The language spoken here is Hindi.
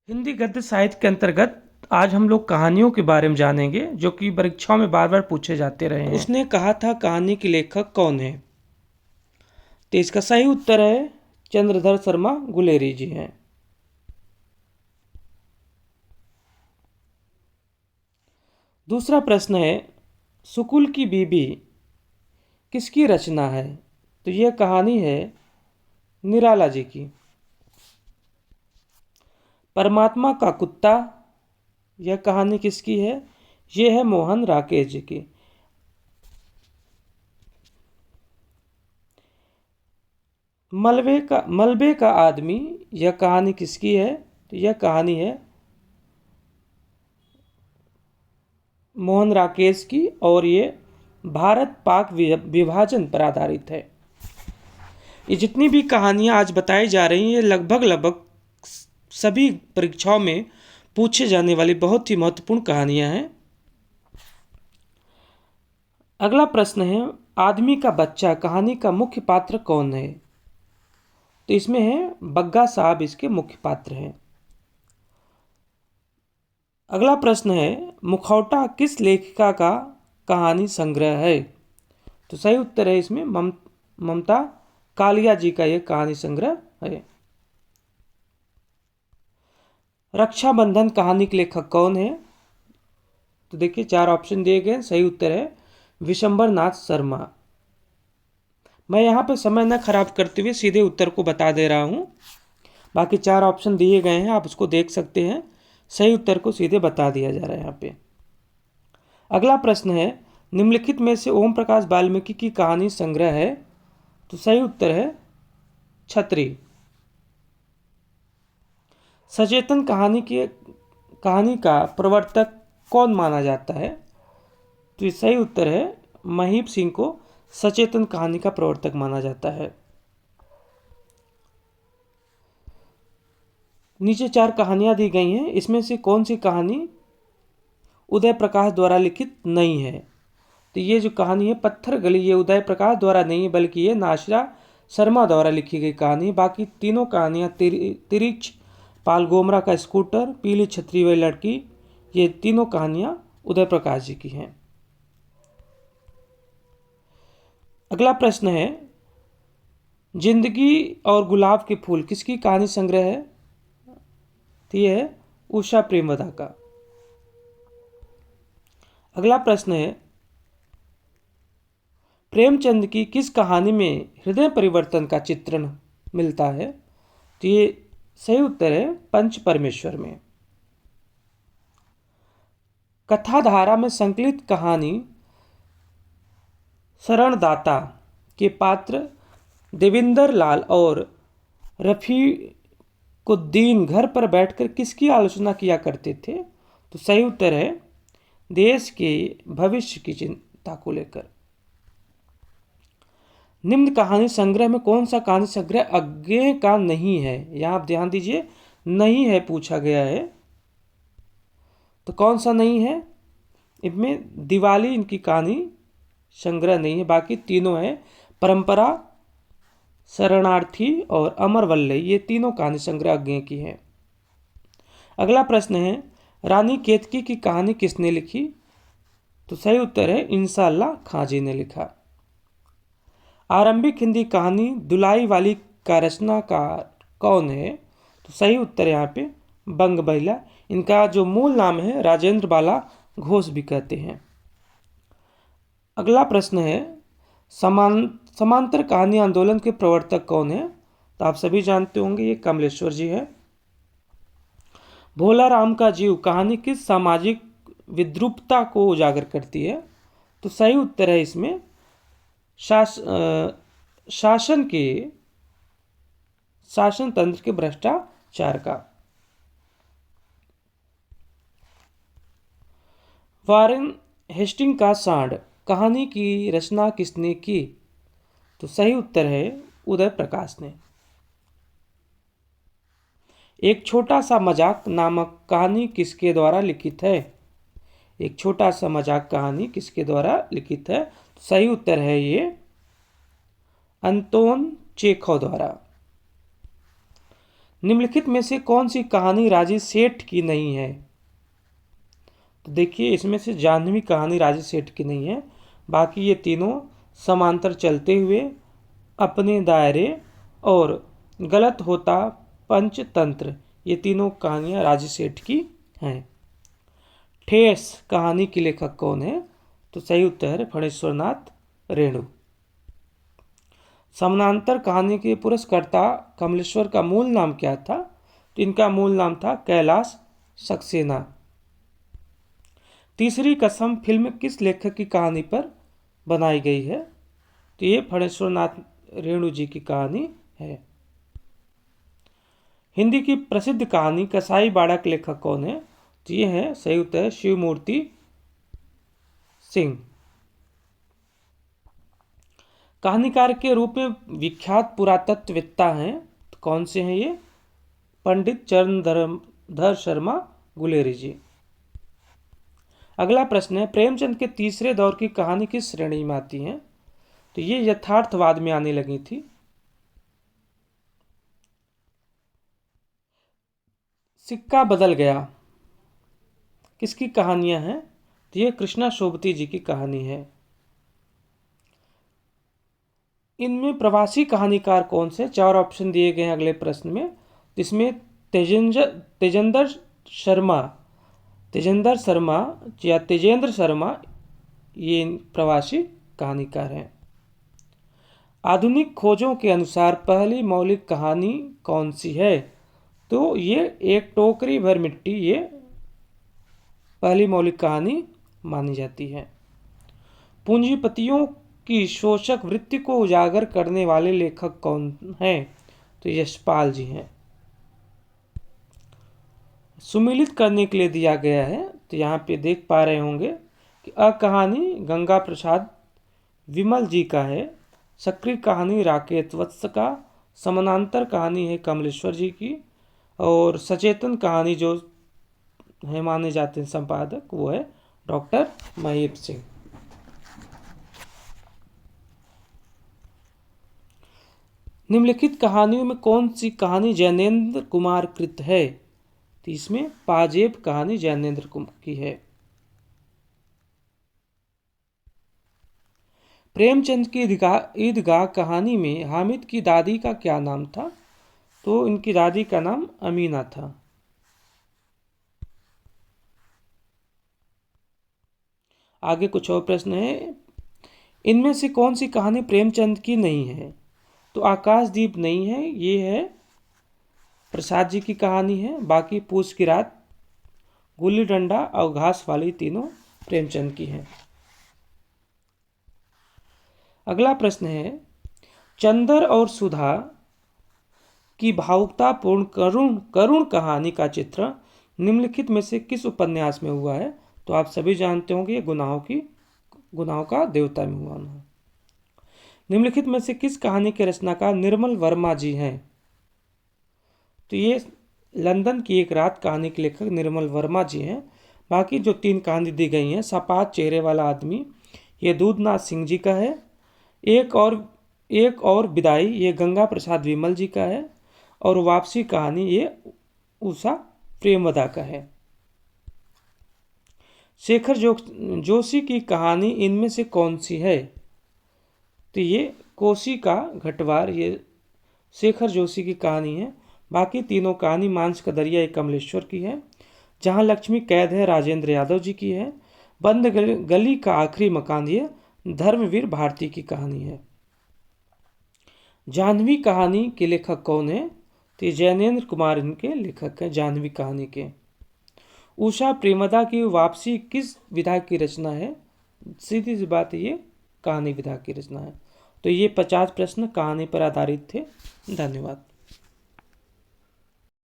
हिंदी गद्य साहित्य के अंतर्गत आज हम लोग कहानियों के बारे में जानेंगे जो कि परीक्षाओं में बार बार पूछे जाते रहे हैं। उसने कहा था कहानी के लेखक कौन है? तो इसका सही उत्तर है चंद्रधर शर्मा गुलेरी जी हैं। दूसरा प्रश्न है सुकुल की बीबी किसकी रचना है? तो यह कहानी है निराला जी की। परमात्मा का कुत्ता यह कहानी किसकी है? यह है मोहन राकेश जी की। मलबे का आदमी यह कहानी किसकी है? तो यह कहानी है मोहन राकेश की और ये भारत पाक विभाजन पर आधारित है। ये जितनी भी कहानियाँ आज बताई जा रही हैं लगभग सभी परीक्षाओं में पूछे जाने वाली बहुत ही महत्वपूर्ण कहानियाँ हैं। अगला प्रश्न है आदमी का बच्चा कहानी का मुख्य पात्र कौन है? तो इसमें है बग्गा साहब इसके मुख्य पात्र हैं। अगला प्रश्न है मुखौटा किस लेखिका का कहानी संग्रह है? तो सही उत्तर है इसमें ममता कालिया जी का यह कहानी संग्रह है। रक्षाबंधन कहानी के लेखक कौन है? तो देखिए 4 ऑप्शन दिए गए। सही उत्तर है विशंबर नाथ शर्मा। मैं यहाँ पे समय न खराब करते हुए सीधे उत्तर को बता दे रहा हूँ। बाकी 4 ऑप्शन दिए गए हैं, आप उसको देख सकते हैं। सही उत्तर को सीधे बता दिया जा रहा है यहाँ पे। अगला प्रश्न है निम्नलिखित में से ओम प्रकाश वाल्मीकि की कहानी संग्रह है? तो सही उत्तर है छतरी। सचेतन कहानी का प्रवर्तक कौन माना जाता है? तो सही उत्तर है महीप सिंह को सचेतन कहानी का प्रवर्तक माना जाता है। नीचे 4 कहानियां दी गई हैं, इसमें से कौन सी कहानी उदय प्रकाश द्वारा लिखित नहीं है? तो ये जो कहानी है पत्थर गली, ये उदय प्रकाश द्वारा नहीं है बल्कि ये नाशरा शर्मा द्वारा लिखी गई कहानी। बाकी तीनों कहानियाँ तिरिच पाल गोमरा का स्कूटर, पीली छतरी वाली लड़की, ये तीनों कहानियाँ उदय प्रकाश जी की हैं। अगला प्रश्न है जिंदगी और गुलाब के फूल किसकी कहानी संग्रह है? तो ये है उषा प्रेमवदा का। अगला प्रश्न है प्रेमचंद की किस कहानी में हृदय परिवर्तन का चित्रण मिलता है? तो ये सही उत्तर है पंच परमेश्वर में। कथाधारा में संकलित कहानी शरणदाता के पात्र देविंदर लाल और रफीकुद्दीन घर पर बैठकर किसकी आलोचना किया करते थे? तो सही उत्तर है देश के भविष्य की चिंता को लेकर। निम्न कहानी संग्रह में कौन सा कहानी संग्रह अज्ञेय का नहीं है? यहां आप ध्यान दीजिए, नहीं है पूछा गया है। तो कौन सा नहीं है? इनमें दिवाली इनकी कहानी संग्रह नहीं है। बाकी तीनों है परंपरा, शरणार्थी और अमर वल्लभ, ये तीनों कहानी संग्रह अज्ञेय की है। अगला प्रश्न है रानी केतकी की कहानी किसने लिखी? तो सही उत्तर है इंशाअल्लाह खां जी ने लिखा। आरंभिक हिंदी कहानी दुलाई वाली का रचनाकार कौन है? तो सही उत्तर यहाँ पे बंग बहिला। इनका जो मूल नाम है राजेंद्र बाला घोष भी कहते हैं। अगला प्रश्न है समांतर कहानी आंदोलन के प्रवर्तक कौन है? तो आप सभी जानते होंगे ये कमलेश्वर जी है। भोला राम का जीव कहानी किस सामाजिक विद्रूपता को उजागर करती है? तो सही उत्तर है इसमें शासन तंत्र के भ्रष्टाचार का। वारेन हेस्टिंग का सांड कहानी की रचना किसने की? तो सही उत्तर है उदय प्रकाश ने। एक छोटा सा मजाक नामक कहानी किसके द्वारा लिखित है? एक छोटा सा मजाक कहानी किसके द्वारा लिखित है? तो सही उत्तर है ये अंतोन चेखव द्वारा। निम्नलिखित में से कौन सी कहानी राजेश सेठ की नहीं है? तो देखिए, इसमें से जाह्नवी कहानी राजेश सेठ की नहीं है, बाकी ये तीनों समांतर चलते हुए, अपने दायरे और गलत होता पंचतंत्र, ये तीनों कहानियां राजेश सेठ की हैं। ठेस कहानी के लेखक कौन है? तो सही उत्तर है फणेश्वर नाथ रेणु। समानांतर कहानी के पुरस्कर्ता कमलेश्वर का मूल नाम क्या था? तो इनका मूल नाम था कैलाश सक्सेना। तीसरी कसम फिल्म किस लेखक की कहानी पर बनाई गई है? तो ये फणेश्वर नाथ रेणु जी की कहानी है। हिंदी की प्रसिद्ध कहानी कसाई बाड़ा के लेखक कौन है? तो ये है सही उत्तर है शिवमूर्ति सिंह। कहानीकार के रूप में विख्यात पुरातत्ववेत्ता हैं, तो कौन से हैं ये? पंडित चरणधर शर्मा गुलेरी जी। अगला प्रश्न है, प्रेमचंद के तीसरे दौर की कहानी किस श्रेणी में आती है? तो ये यथार्थवाद में आने लगी थी। सिक्का बदल गया किसकी कहानियां हैं? तो ये कृष्णा शोभती जी की कहानी है। इनमें प्रवासी कहानीकार कौन से? 4 ऑप्शन दिए गए हैं अगले प्रश्न में। इसमें तेजेंद्र शर्मा ये प्रवासी कहानीकार हैं। आधुनिक खोजों के अनुसार पहली मौलिक कहानी कौन सी है? तो ये एक टोकरी भर मिट्टी, ये पहली मौलिक कहानी मानी जाती है। पूंजीपतियों की शोषक वृत्ति को उजागर करने वाले लेखक कौन हैं? तो यशपाल जी हैं। सुमिलित करने के लिए दिया गया है, तो यहाँ पे देख पा रहे होंगे कि अ कहानी गंगा प्रसाद विमल जी का है, सक्रिय कहानी राकेश वत्स का, समानांतर कहानी है कमलेश्वर जी की, और सचेतन कहानी जो है माने जाते हैं संपादक, वो है डॉक्टर महीप सिंह। निम्नलिखित कहानियों में कौन सी कहानी जैनेन्द्र कुमार कृत है? तो इसमें पाजेब कहानी जैनेन्द्र कुमार की है। प्रेमचंद की ईदगाह कहानी में हामिद की दादी का क्या नाम था? तो इनकी दादी का नाम अमीना था। आगे कुछ और प्रश्न है। इनमें से कौन सी कहानी प्रेमचंद की नहीं है? तो आकाशदीप नहीं है, ये है प्रसाद जी की कहानी है। बाकी पूछ की रात, गुल्ली डंडा और घास वाली तीनों प्रेमचंद की हैं। अगला प्रश्न है, चंदर और सुधा की भावुकतापूर्ण करुण कहानी का चित्र निम्नलिखित में से किस उपन्यास में हुआ है? तो आप सभी जानते होंगे ये गुनाहों का देवता में हुआ है। निम्नलिखित में से किस कहानी के रचनाकार निर्मल वर्मा जी हैं? तो ये लंदन की एक रात कहानी के लेखक निर्मल वर्मा जी हैं। बाकी जो 3 कहानी दी गई हैं, सपाट चेहरे वाला आदमी, ये दूधनाथ सिंह जी का है। एक और विदाई, ये गंगा प्रसाद विमल जी का है। और वापसी कहानी, ये उषा प्रेमवदा का है। शेखर जोशी की कहानी इनमें से कौन सी है? तो ये कोसी का घटवार, ये शेखर जोशी की कहानी है। बाकी तीनों कहानी मांस का दरिया एक कमलेश्वर की है। जहां लक्ष्मी कैद है राजेंद्र यादव जी की है। बंद गली का आखिरी मकान, ये धर्मवीर भारती की कहानी है। जाह्नवी कहानी के लेखक कौन है? तो जैनेन्द्र कुमार इनके लेखक हैं जाह्नवी कहानी के। उषा प्रेमदा की वापसी किस विधा की रचना है? सीधी सी बात है, ये कहानी विधा की रचना है। तो ये 50 प्रश्न कहानी पर आधारित थे। धन्यवाद।